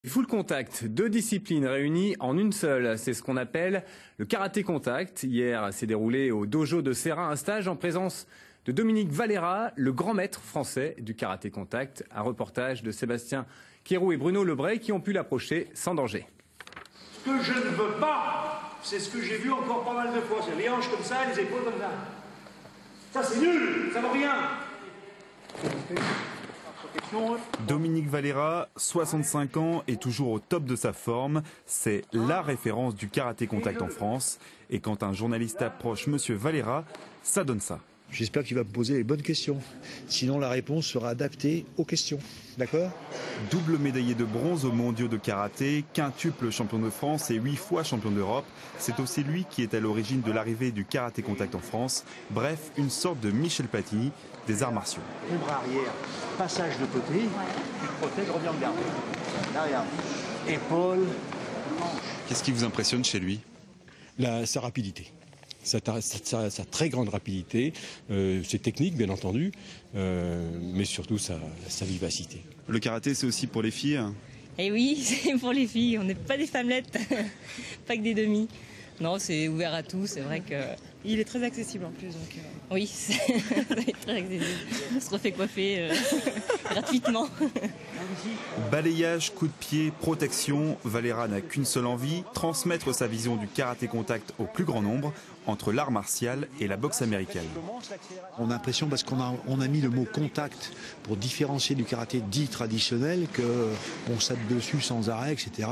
Full contact, deux disciplines réunies en une seule, c'est ce qu'on appelle le karaté contact. Hier s'est déroulé au dojo de Serra un stage en présence de Dominique Valera, le grand maître français du karaté contact. Un reportage de Sébastien Kérou et Bruno Lebray qui ont pu l'approcher sans danger. Ce que je ne veux pas, c'est ce que j'ai vu encore pas mal de fois, c'est les hanches comme ça, les épaules comme ça. Ça c'est nul, ça vaut rien. Dominique Valera, 65 ans et toujours au top de sa forme. C'est la référence du karaté contact en France. Et quand un journaliste approche Monsieur Valera, ça donne ça. J'espère qu'il va me poser les bonnes questions. Sinon, la réponse sera adaptée aux questions. D'accord ? Double médaillé de bronze aux mondiaux de karaté, quintuple champion de France et 8 fois champion d'Europe. C'est aussi lui qui est à l'origine de l'arrivée du karaté contact en France. Bref, une sorte de Michel Platini des arts martiaux. Les bras arrière, passage de côté, tu te protèges, reviens en garde. Derrière, épaule, hanche. Qu'est-ce qui vous impressionne chez lui ? Sa rapidité. Sa très grande rapidité, ses techniques bien entendu, mais surtout sa vivacité. Le karaté, c'est aussi pour les filles ? Eh oui, c'est pour les filles, on n'est pas des femmelettes, pas que des demi. Non, c'est ouvert à tout, c'est vrai que... Il est très accessible en plus. Donc Oui, ça va être très accessible. On se refait coiffer gratuitement. Balayage, coup de pied, protection, Valera n'a qu'une seule envie, transmettre sa vision du karaté contact au plus grand nombre, entre l'art martial et la boxe américaine. On a l'impression, parce qu'on a mis le mot contact pour différencier du karaté dit traditionnel, qu'on saute dessus sans arrêt, etc.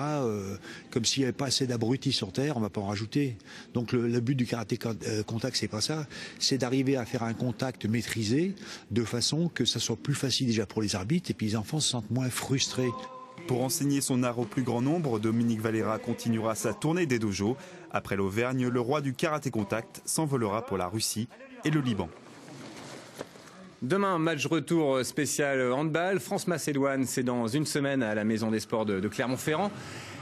Comme s'il n'y avait pas assez d'abrutis sur Terre, on ne va pas en rajouter. Donc le but du karaté contact, c'est pas ça. C'est d'arriver à faire un contact maîtrisé, de façon que ça soit plus facile déjà pour les arbitres, et puis les enfants se sentent moins frustrés. Pour enseigner son art au plus grand nombre, Dominique Valera continuera sa tournée des dojos. Après l'Auvergne, le roi du karaté contact s'envolera pour la Russie et le Liban. Demain, match retour spécial handball. France-Macédoine, c'est dans une semaine à la Maison des Sports de Clermont-Ferrand.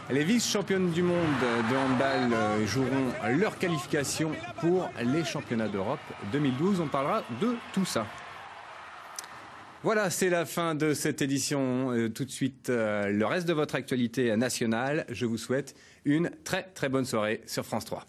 Les vice-championnes du monde de handball joueront leur qualification pour les championnats d'Europe 2012. On parlera de tout ça. Voilà, c'est la fin de cette édition. Tout de suite, le reste de votre actualité nationale. Je vous souhaite une très très bonne soirée sur France 3.